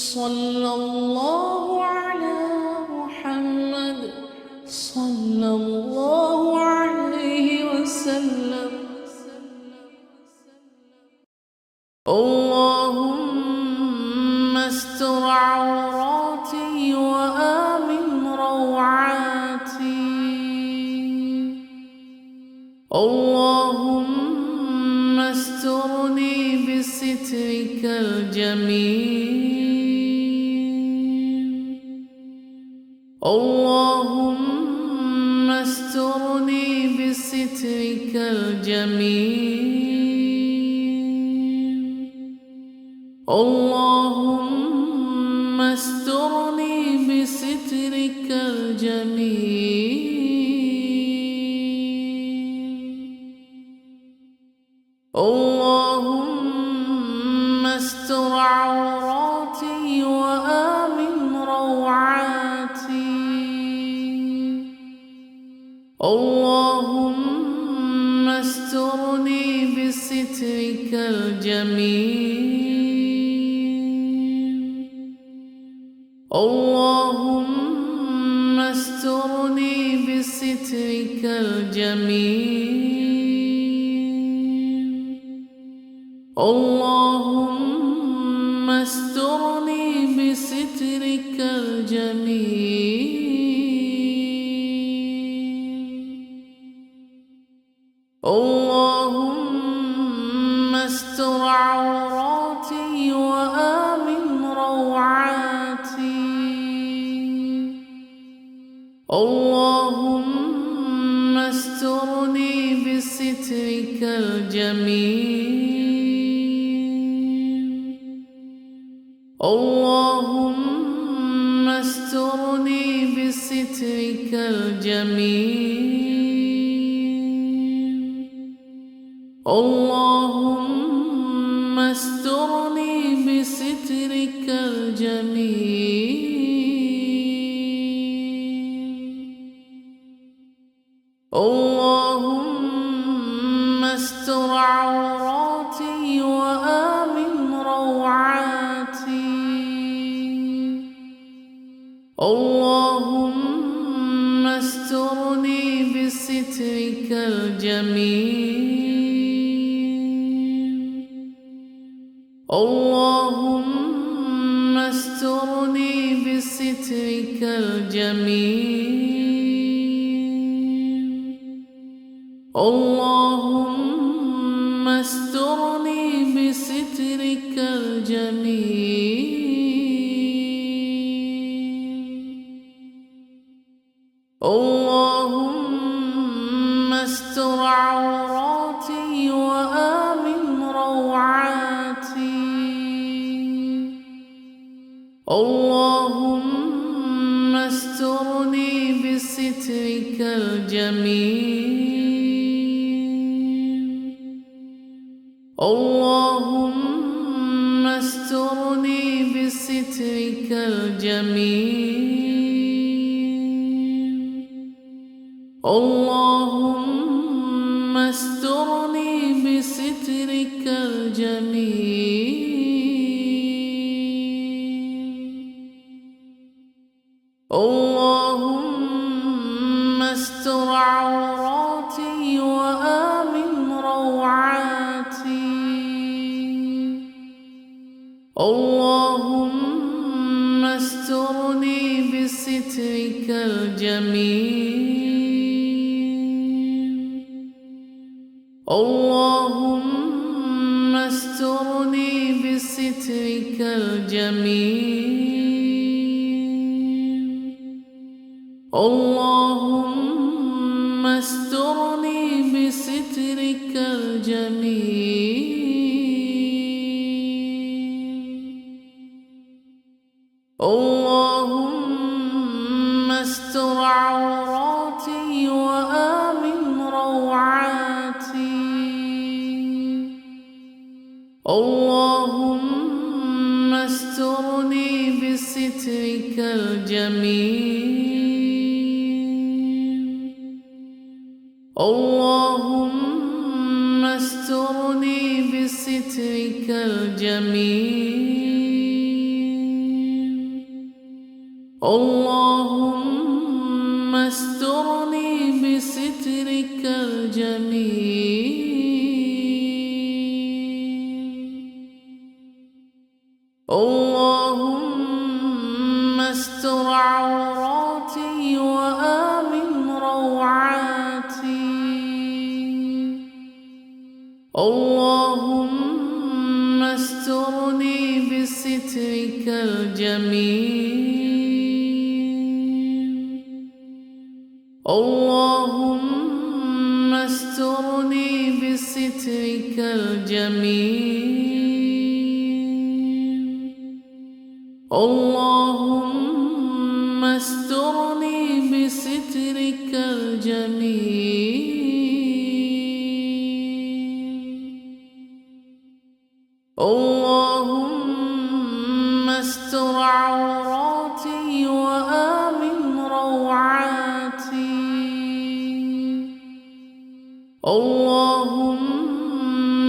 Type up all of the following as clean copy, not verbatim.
صلى الله على محمد صلى الله عليه وسلم. اللهم استر عوراتي وآمن روعاتي. اللهم استرني بسترك الجميل. اللهم استرني بسترك الجميل. اللهم استرني بسترك الجميل. اللهم استر عوراتي وآمن روعاتي. اللهم استرني بسترك الجميل. اللهم استرني بسترك الجميل. اللهم استرني بسترك الجميل. اللهم استر عوراتي وآمن روعاتي. اللهم استرني بسترك الجميل. اللهم استرني بسترك الجميل. اللهم استرني بسترك الجميل. اللهم استر عوراتي وآمن روعاتي. اللهم استرني بسترك الجميل. اللهم استرني بسترك الجميل. اللهم استرني بسترك الجميل. اللهم استر عوراتي وآمن روعاتي. اللهم استرني بسترك الجميل. اللهم استرني بسترك الجميل. اللهم استرني بسترك الجميل. اللهم استر عوراتي وآمن روعاتي. اللهم استرني بسترك الجميل. اللهم استرني بسترك الجميل. اللهم استرني بسترك الجميل. اللهم استر عوراتي وآمن روعاتي. اللهم استرني بسترك الجميل. اللهم استرني بسترك الجميل. اللهم استرني بسترك الجميل. اللهم استر عوراتي وآمن روعاتي. اللهم استرني بسترك الجميل. اللهم استرني بسترك الجميل. اللهم استرني بسترك الجميل. اللهم استر عوراتي وآمن روعاتي. اللهم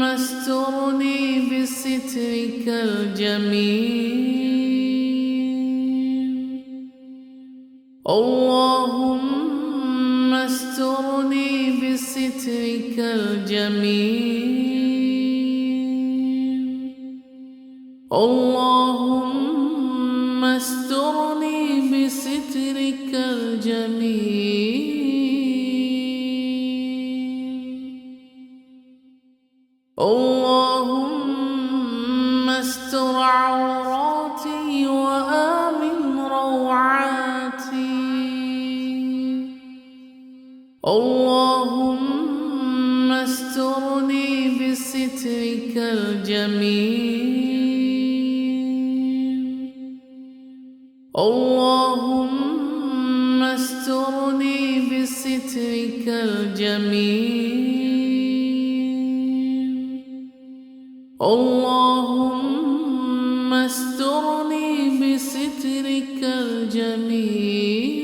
استرني بسترك الجميل. اللهم استرني بسترك الجميل. اللهم استرني بسترك الجميل. اللهم استر عوراتي وآمن روعاتي. اللهم استرني بسترك الجميل. اللهم استرني بسترك الجميل. اللهم استرني بسترك الجميل.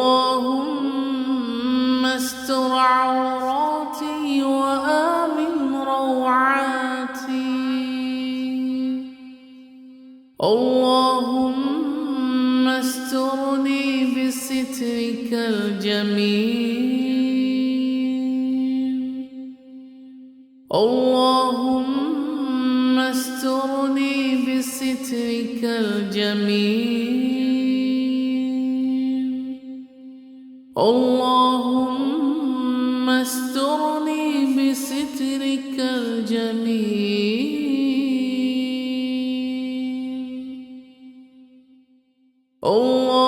اللهم استر عوراتي وآمن روعاتي. اللهم استرني بسترك الجميل. اللهم استرني بسترك الجميل. اللهم استرني بسترك الجميل.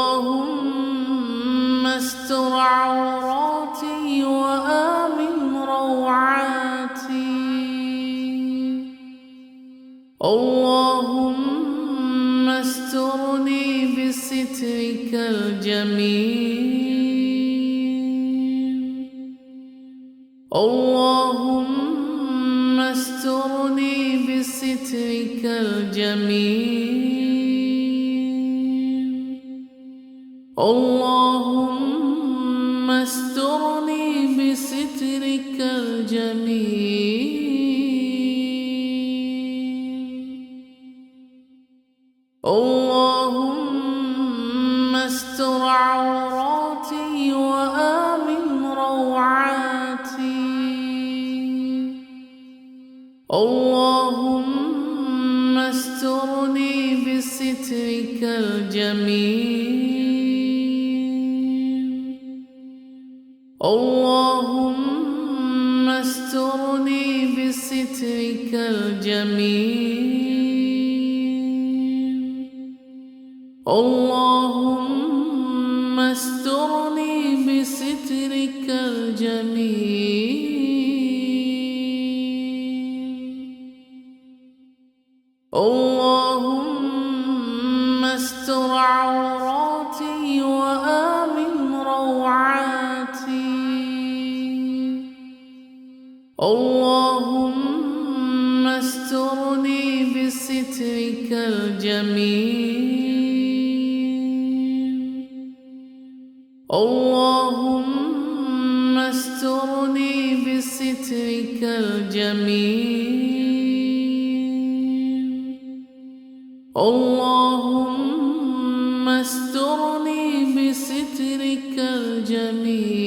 اللهم استر عوراتي وآمن روعاتي. اللهم استرني بسترك الجميل. اللهم استرني بسترك الجميل. اللهم استرني بسترك الجميل. اللهم استر عوراتي وآمن روعاتي. اللهم استرني بسترك الجميل. اللهم استرني بسترك الجميل. اللهم استرني بسترك الجميل. اللهم استر عوراتي وآمن روعاتي. اللهم استرني بسترك الجميل. اللهم استرني بسترك الجميل. اللهم استرني بسترك الجميل